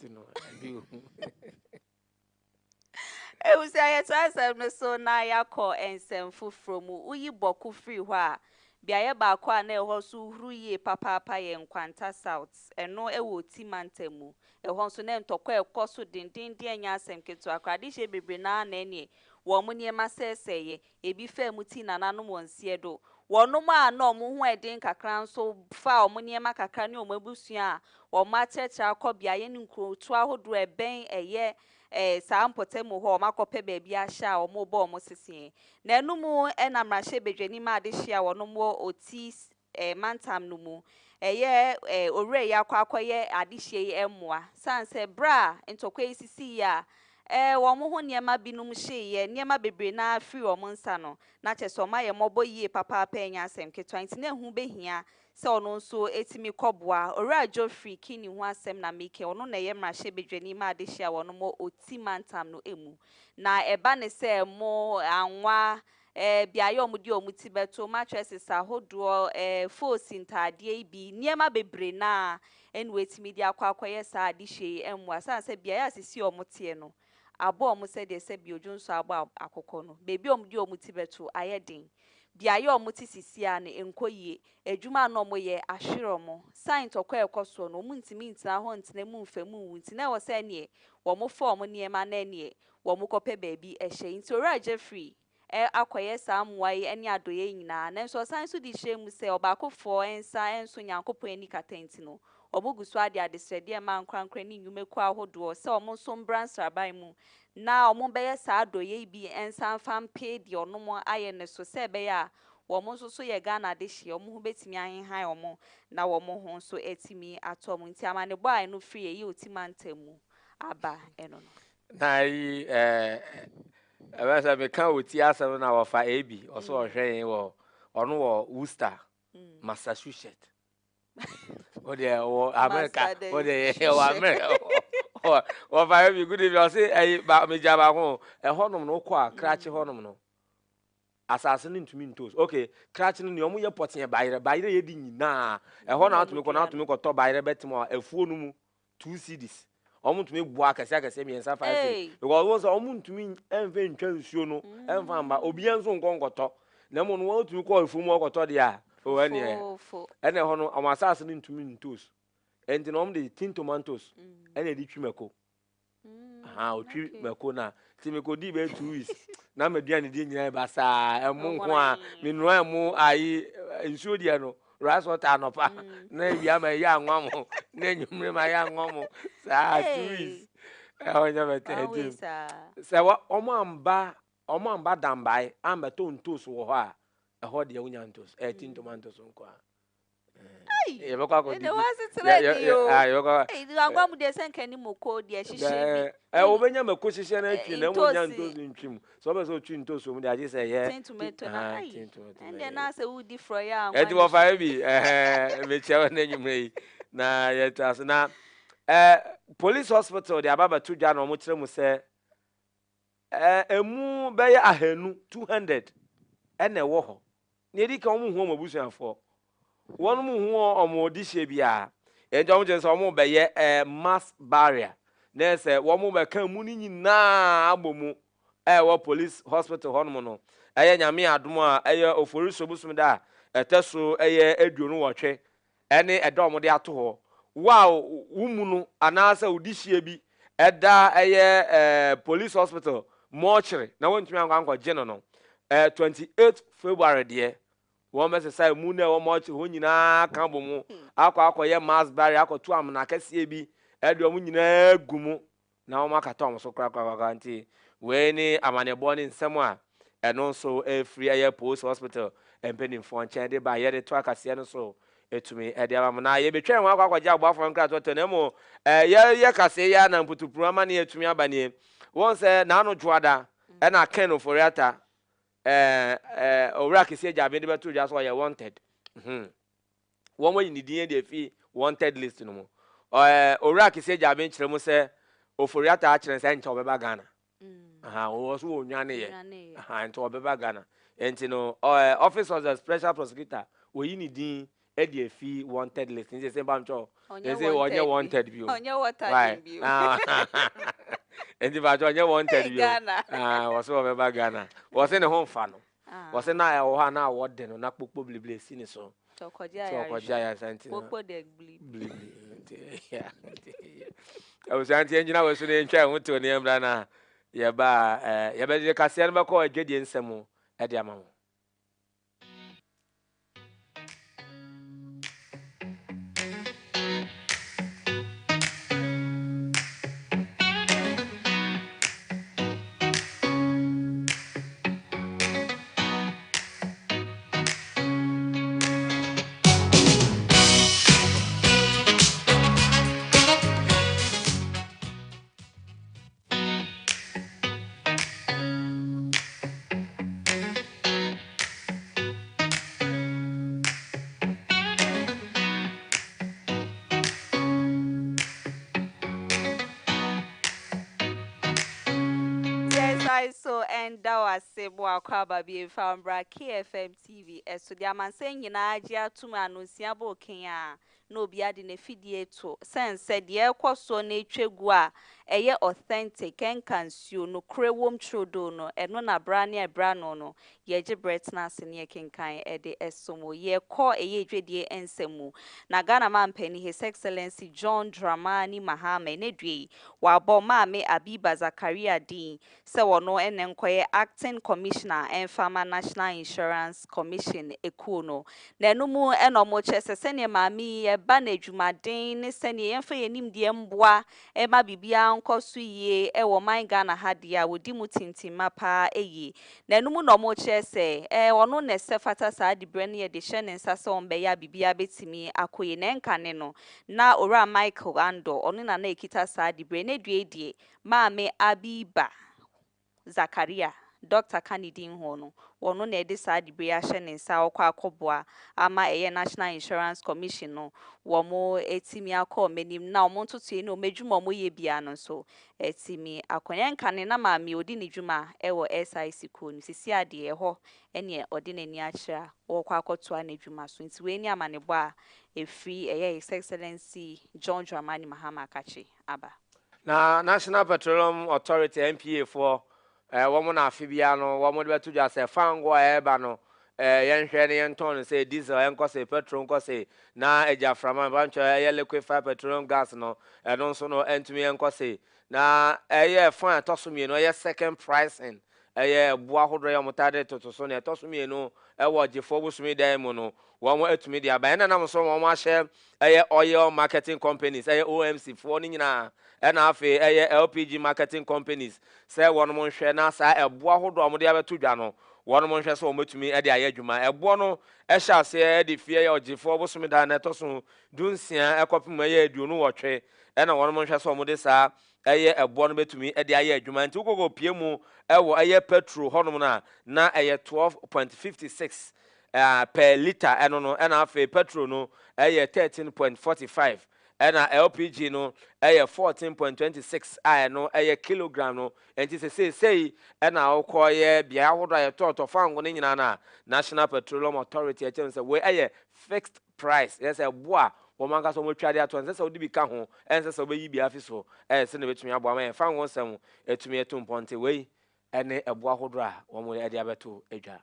usi ayetasa meso na yakọ ensem fufuro mu uyi boku free ho a biaye ba kwa na eho so hruye papa ye nkwanta south eno ewo timantemu eho so na ntokọ ekoso dindin anya asem ketu akrade hye bebre na ene wo mu niema seseye ebi fa mu ti nananu wonsie do wono ma na omo ho edin kakra nso fa omo niema kakra ne omo abusua wo ma checha akobia ye nkro tu ahodo eben eye saa mpotemu ho makope baabi ahya omo bo omo sisi na enumu enamrahye bedwani ma ade hia wono mo oti mantam no mu eye owre ya kwakoye ade hie emmoa sanse bra ntokwa isisi ya wo mo ho niema binum hye niema bebre na free omo nsa no na cheso ma ye mobo yie papa anya asem ketwa nti na hu behia se ono nso etimi kọboa owura Geoffrey kini hu asem na meke ono na ye mrahye bedwani ma ade hia wono mo oti mantam no emu na eba ne se mo anwa biaye omudi omuti beto mattresses ahodo fosi ntade bi niema bebre na enwe etimi dia akwakoye sa ade hye emu asanse biaye asisi omote no abo omo se de se bi ojunso abo akoko no bebi omudi omuti beto ayedin biaye omuti sisia ne enkoyie ejuma no mo ye ahweromo sign to kwa ekoso no muntimi ntina ho ntine mu mfamu ntina wo se ne wo mo fo omo niema na ne wo mo kope bebi ehye nti owura Jeffrey akoye samwai eni adoye nyina nanso san so di hyemu se obakofo ensa enso nyankopon ani katenti no omugusu ade adesrede ma nkrankran ni nwumeku ahodo se omo so mbransa ban mu na omo beye sa adoye bi ensa fampe di onomo aye ne so se be ya womo so ye Ghana de hye omo hu betimi ahenhan omo na womo ho so etimi atom nti amane boy no free ye otimantemu aba eno no na yi ebe me kan oti asem na wo fa AB oso ohwe wo ono wo Worcester Massachusetts ode wo America ode wo America wo fa AB good if you say ba me jaba ho honom no kwa krache honom no asase no ntumi ntos okay krache no ne omo ye poten bayire ye di nyina ho na atumi ko to bayire betimo afuo no mu 2 cedis omo ntumi bua akase mi ensa 5 because wo so omo ntumi enve ntwa nsuo no enfa mba obi enso nkonkoto na mo no wo ntumi ko afuo mu okoto de a o ene ene ho no omo asase no ntumi ntos enti no omo de tin tomatoes ene di twimako aha o twimako na ti me kodi be 2 weeks na me dua ne di nyina ba sa emu ho a me no emu ayi nsuo dia no rice water anopa na wia ma ya anwam na nyumre ma ya anwam sa 2 weeks onya bete se wa omo amba dambai amba tontos wo ho a ho de wunya ntos tin tomatoes nko a e be kwa ko di e agwa mu de senka ni moko de hihye bi wo benya mako hihye na atwi na mo nya ntos ntwim so be so twi ntos mo de age se ye tin tomato na ai ende na se wudi fro ya anwa e wo fa bi me chewa na nyumre na ye tas na police hospital de ababa to dwa na mo kire mu se emu be ya ahanu 200 ene wo ho ne di ka omo hu omo busuafo wonu mu hu omo di hye bia enjo mo je so omo be ye mass barrier na se wo mo be kan mu ni nyina agbomu wo police hospital hono no nyame adom a ofori sobusum da eteso eduonu wotwe ene edo mo de ato ho wow wumu no anasa odi hye bi eda police hospital mortuary na wontumi anko je no 28 February de wọ́n mẹ́sẹ̀ sáyẹ̀ mú náà wọ́n mọ̀ ọ́kye wọ́n nyinaa kan bọ̀ mu akọ yẹ mass barrier akọ tó amuna kẹsíẹ́ bi ẹ̀dùn ọmọ nyinaa gu mu na wọ́n akata ọmọ so kora nti wẹ́ẹ́ ní amanebọ́ ní nsẹ́m a ẹ̀no nso efiri ẹ̀yẹ post hospital mpanyinfoɔ nkyɛn de ba yɛ de to akaseɛ no so etumi ɛde aba mu na yɛ betwɛn wɔn akɔ gye aboafo nkra to na mu yɛ kaseɛ yɛ na mputupuru ama ne etumi aba ne wɔn sɛ n'ano dwoada ɛna ken oforiata owura kese jabe de beto ja so ye wanted won mo ni din de fi wanted list no mo owura kese jabe nkire mo se oforiata a kire se ncha obeba Ghana wo so onwane ye ncha obeba Ghana enti no office of the special prosecutor wo yi ni din e de fi wanted list nje se ba ncho nje onye wanted bi onye wanted bi enti ba onye wanted bi wo so obeba Ghana wo se ne ho mfa no wose na ya wo ha na awode no na kpokpo blible si ni so tokoja ya santi kpokpo de blible ya o santi enjina wo so ne ntwa ho to ne mbra na ye ba ye be de kase no be ko agedie nsemu e de ama ho so and that was sebo akwaba bi fambra KFM TV eso dia manse nyina agi atum anusia bo ken na obi ade na fidie to sense de ekoso na etwegu a eye authentic enkansuo no krewom trodo no eno na bra ne bra no yeje bretnas ne kenkan ede esomo ye ko eye dwedie ensemu na Ghana man pani His Excellency John Dramani Mahama ne dwe wa bo maame Abiba Zakaria din se wono ene nkoye acting commissioner en Farmer National Insurance Commission ekuno na enumu enomo chese sene maami ba na adwumaden ne sene yemfa yenim de mboa e ma bibia nkoso yie e wo man Ghana ha de a wodi mu tintima pa eyi na enumu no mo chese wono ne se fata sa de bre ne ye de hye ne nsa se on be ya bibia betimi akoye ne nkane no na ora Michael Ando ono na ekita sa de bre ne due die maame Abiba Zakaria Dr. Kanidin hono wono na ede sa de bre ahye ne nsa okwa akoboa ama eye National Insurance Commission no wo mo etimi akọ menim na wo ntoto ni o medwuma mo ye bia no so etimi akonye nkane na maami odi ne dwuma ewo SIC ko ni sisi ade eho ene odi nani akira wo kwa akotoa na dwuma so nti we ni amanebo a efri eye His Excellency John Dramani Mahama kachi aba na National Petroleum Authority NPA for woman afibia no wo mo de beto dwa se fango eba no yenhwe ne yenton say diesel enko say petrol enko say na eja frama bancho liquefied petroleum gas no eno nso no entumi enko say na fine tosumi no second pricing boa hodro ya mutade totoso na tosumi no wo gifo busumi dan mu no won atumi dia ba na nam so won ahye oil marketing companies OMC fo ni nyina na afi LPG marketing companies say won mo hwe na sa boa hodro mo dia beto dwa no won mo hwe so matumi de aye adwuma ebo no hya se de fie ya ogifo busumi dan na toso dunsia ekopem aduonu wotwe na won mo hwe so mo de sa ebo no betumi de aye adwuma nti ugogo pie mu ewo petrol honom na 12.56 per liter eno no na afi petrol no 13.45 na LPG no 14.26 no kilogram no enti sei na awko bia ahodo to fango ne nyina na National Petroleum Authority say we fixed price yes boa womanka so mo twade ato nse se odi bi ka ho ense se obeyi bi afiso se na betumi abo ama fa ngo nsem etumi eto mponte we ene ebo ahodo a wo mo ede abeto edwa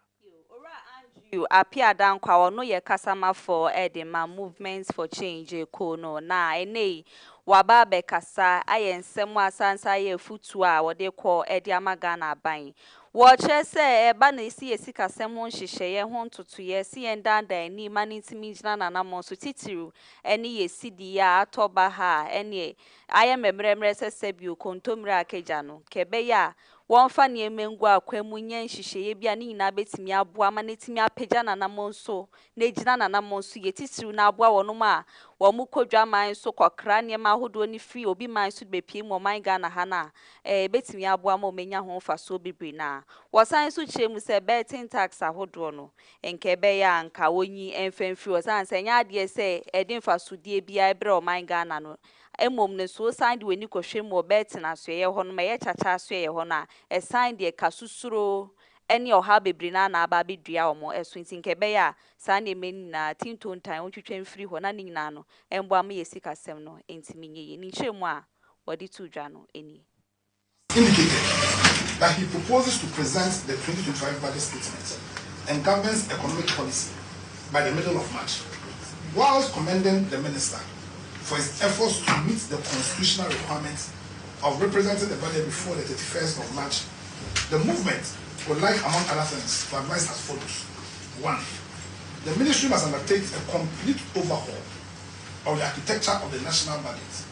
you appear down kwa no ye kasama for edema movements for change ko no na ene waba be kasa ayensem asansa ye futu a wode ko ede amaga na ban wo che se eba na isi esikasem ho nhyehyeye ho ntotoye si endanda ni manitimi gina na namo so titiru ene ye sidi ya atoba ha ene aye memremre sese bi okontomre akeja no kebe ya won fa ne emengu akwamu nya nhyehyeye bia ne nyina betimi aboa ma netimi apagya na namonso na gina na namonso ye titiru na aboa wonom a wo mu kodwa man so kokra ne ma hodo ni free obi man so bepie mo man ga na ha na betimi aboa ma omenya ho fa so bibri na wosan so kyeremu se betting tax ahodo no enke be ya anka wonyi emfamfiri wosan se nya ade se edin fa so die bia ebre o man ga na no emom ne so sign de weni kohwemu obet na so ye ho no me ye chacha so ye ho na e sign de kasusuro ene oha bebri na na aba bedua omo eso ntinke be ya sa na emeni na tinto ntan ontwetwe mfiri ho na nyina no embo am ye sikasem no entimi nye ni kyeremu a wodi tu dwa no eni indicated that he proposes to present the 2025 budget statement and government's economic policy by the middle of March, whilst commending the minister for his efforts to meet the constitutional requirements of representing the budget before the 31st of March. The movement would like, among other things, to advise as follows. 1. The ministry must undertake a complete overhaul of the architecture of the national budget,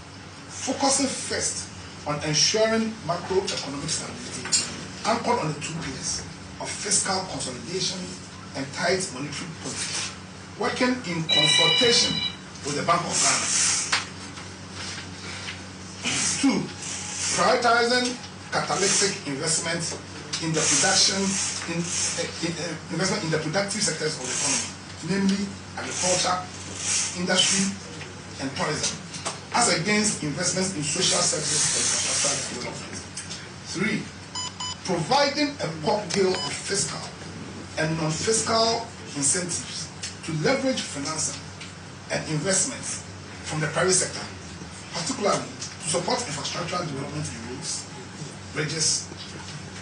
focusing first on ensuring macroeconomic stability, anchored on the 2 pillars of fiscal consolidation and tight monetary policy, working in consultation with the Bank of Ghana. 2. Prioritizing catalytic investment in the productive sectors of the economy, namely agriculture, industry, and tourism, as against investments in social services and infrastructure development. 3. Providing a cocktail of fiscal and non-fiscal incentives to leverage financing and investments from the private sector, particularly to support infrastructural development in roads, bridges,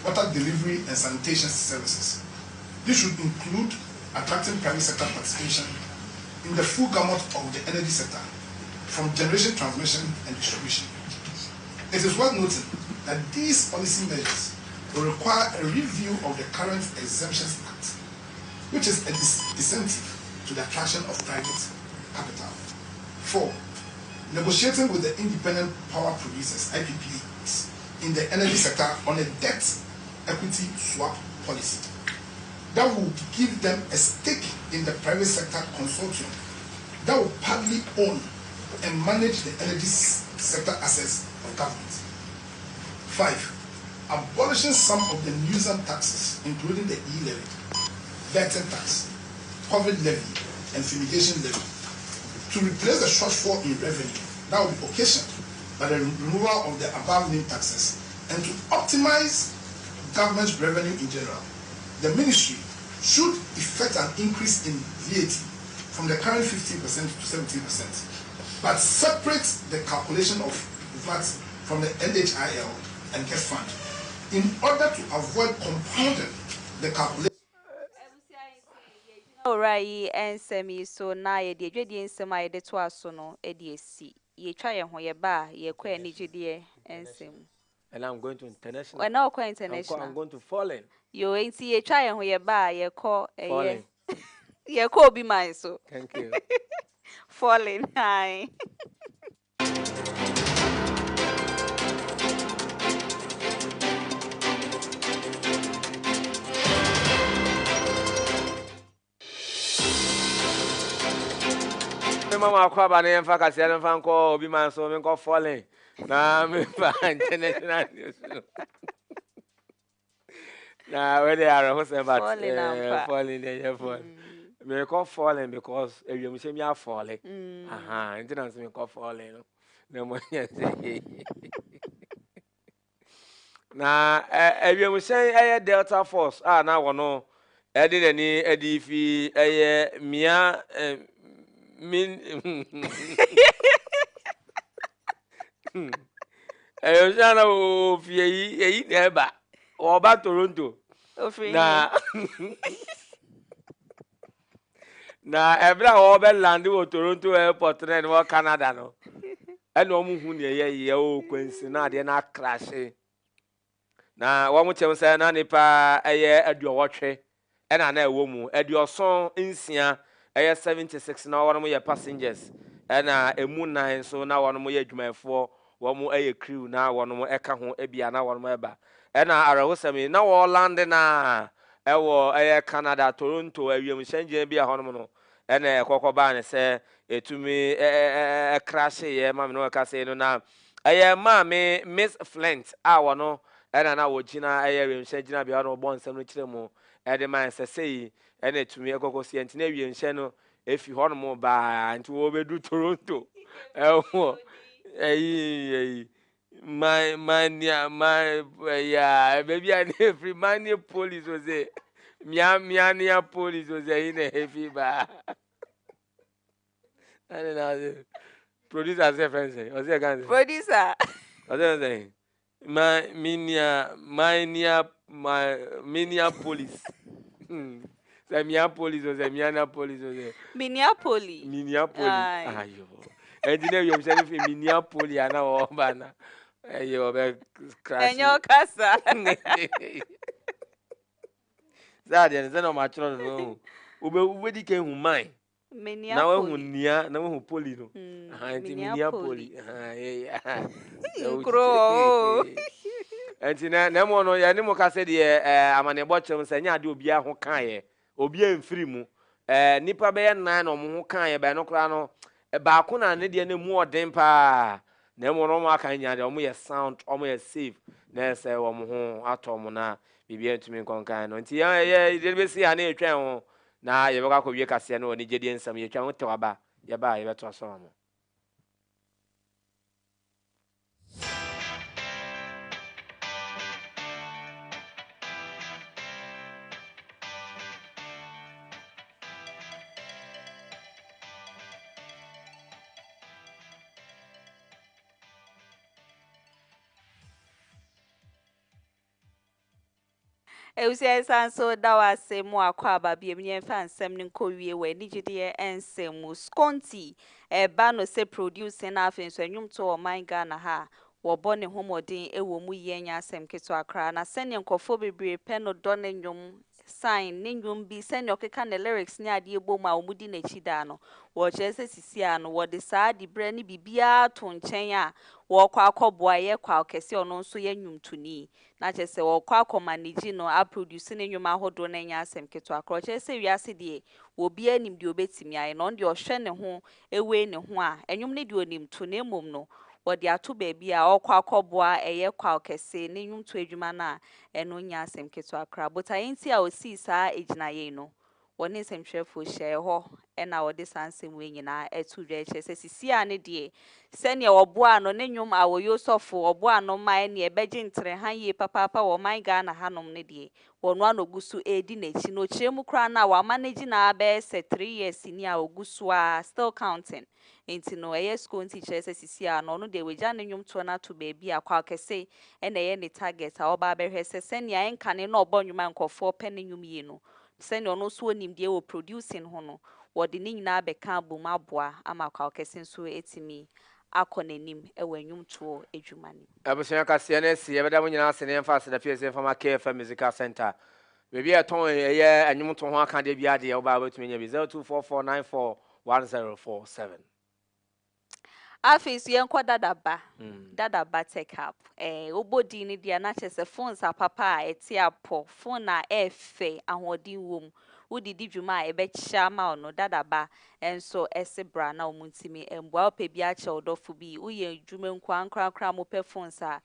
water delivery and sanitation services. This should include attracting private sector participation in the full gamut of the energy sector, from generation, transmission, and distribution. It is worth noting that these policy measures will require a review of the current Exemptions Act, which is a disincentive to the attraction of private capital. 4. Negotiating with the independent power producers, IPPs, in the energy sector on a debt equity swap policy that will give them a stake in the private sector consortium that will partly own and manage the energy sector assets of government. 5. Abolishing some of the nuisance taxes, including the e-levy, vetting tax, COVID levy, and fumigation levy, to replace the shortfall in revenue that will be occasioned by the removal of the above-named taxes, and to optimize government revenue in general. The ministry should effect an increase in VAT from the current 15% to 17%, but separate the calculation of VAT from the NHIL and GEF fund in order to avoid compounding the calculation. Alright, and semi so na ye de dwedi nsem a ye de to aso no e de esi. Ye twa ye ho ye ba ye kwa ani gide ensem. And I'm going to international. When now kwa international. I'm going to foreign. Yo enti ye twa ye ho ye ba ye ko Falling. ye ko obi man so. Thank you. Falling high. Mama kwa ba na mfa kase na mfa nko obi man so me nko falling. Na me fa international news. Na where they are who say but falling they falling. Me call falling because you say me are falling. Aha, international me call falling. Na mo nya say. Na you say Delta Force na wono e de ni edifi mia min Jana o fie yi na eba o ba Toronto na na ebra o be land wo Toronto airport na no Canada no e no mu hu ne ye o kwensi na de na crash na wo mu chem say na nipa aduowotwe e na ewo mu aduoson nsia 76 na wo no ye passengers e na emu nan so na wo no ye adwumayefo womu crew na wonom eka ho ebia na wonom eba na arahosami na wo land na ewo Canada Toronto awiem shenje bia honom no na ekokoba ne se etumi crash ye ma me no ka se no na ma me Miss Flint a wono na wogina awiem shenjina bia no bon nsem no kiremu de man se sei na etumi ekokosi enti awiem hye no efi honom ba nti wo bedu Toronto ewo my baby and every mania police was there. Mia police was there in a heavy bar. I don't know. Producer say friends say. Was there guys? Producer. Was there saying? My minia police. Say mia police was there. Mia police was there. Minneapolis. Ayo. Engineer you say if Minneapolis ana o bana. Ayo be crash. Enyo kasa. Zade nze no ma chro no. Ube di ke hu man. Na we hu nia, na we hu poli no. Anti Minneapolis. Nkro. Anti na mo no ya ni mo ka se de amane bo chem se nya de obi a ho kan ye. Obi a mfiri mu. Nipa be ye nan no mo ho kan ye be no kra no. Ba ko na ne de na mu odin pa. Na mo no mo aka nya de omo ye sound, omo ye safe. Na se wo mo ho atom na bibia ntumi konkan no. Nti ye de be si ha na etwan ho. Na ye be kwa wie kase no ni gedi ensam ye twan ho tewaba. Ye ba ye beto so mo. Eusia sanso dawa se mu akwa aba biem nye fa nsem ne nkowie we nigide ensem skonti ba no se produce na afen so anwum to o man Ghana ha wo bo ne homodin ewo mu ye nya asem keto akra na sene nkofo bebre pe no do ne nwum sign ne nwum bi sene okeka ne lyrics ne ade ebo ma omudi na chida no wo chese sisi a no wo de saa di bre ne bibia to nchen a wo kwa akoboa ye kwa okese ono nso ye nwumtuni na chese wo kwa akomanage no a produce ne nwum ahodo na nya asem keto akra chese wiase de obi anim de obetimi aye no de ohwe ne ho ewe ne ho a enwum ne de onim to ne mom no wodi ato baby a okwa akoboa eye kwa okese ne nwumto adwuma na eno nya asem keto akra but ayenti a osi saa ejinaye no woni nsɛmhwɛfo hyɛ hɔ ɛna wɔde sansɛm we nyinaa ɛtu dwa kyerɛ sɛ sisi a ne deɛ sɛnea wɔboa no ne nnwom a wɔyɛ sɔfo wɔboa no ma ne ɛbɛgye ntere han yie papaapa wɔ man Ghana hanom ne deɛ wɔno ano gu so edi n'akyi no kyerɛ mu kora na wɔama ne gyina bɛyɛ sɛ 3 years ni a ogu so a still counting enti no ɛyɛ school nti kyerɛ sɛ sisi a no deɛ wɔgya ne nnwom to na to baabi a kwa kɛse ɛna ɛyɛ ne target a ɔba bɛhwɛ sɛ sɛnea ɛnka ne na ɔbɔ nnwuma nkɔfoɔ pɛ ne nnwom yie no send ono so nim de wo producing ho no wo de ni nyina be ka bom aboa ama kwa kese so etimi akonanim e wanyum to edwuma ni abusia ka se na si ebeda mo nyina se ne mfa se da fie se fama KFM Musical Center bebi eton eye anyum to ho aka de bia de wo ba betumi nya bi 0244941047 Afis yen kwa dadaba. Dadaba take up. Obodi ni dia na chese phone sa papa eti apo. Phone na efe ahodi wom. Udi di dwuma ebe chama ono dadaba enso ese bra na omuntimi embwa ope bi ache odofo bi uye dwuma nkwa nkra mo pe phone sa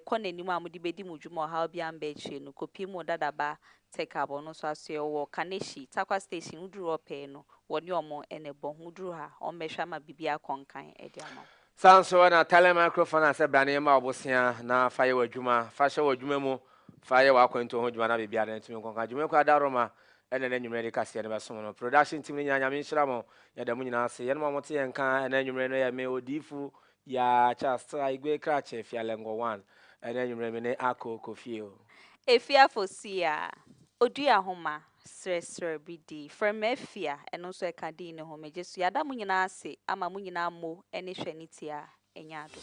kona nimu amudi bedi mu dwuma ha obi amba echi no kopi mu dadaba take up ono so aso wo kaneshi takwa station uduru ope no woni omo enebo huduru ha ommehwa ma bibia konkan edi ama sanso na tele microphone ase brane ma obosia na faye wadwuma fashe wadwuma mu faye wakwanto ho dwuma na bibia na ntumi konkan dwuma kwa daroma ene na nwumere kase ne beso no production team ni nyanya menhira mo ya da mu nyina ase ye no mo te yenka ene nwumere no ya me Odiyifo ya chasta igwe krache fialengo 1 ene nwumere me ne ako kofio Afia Fosuah Oduahoma Sresrebidi from Afia eno so eka di ne ho mejesu yada mu nyina ase ama mu nyina mo ene hwanitia enyado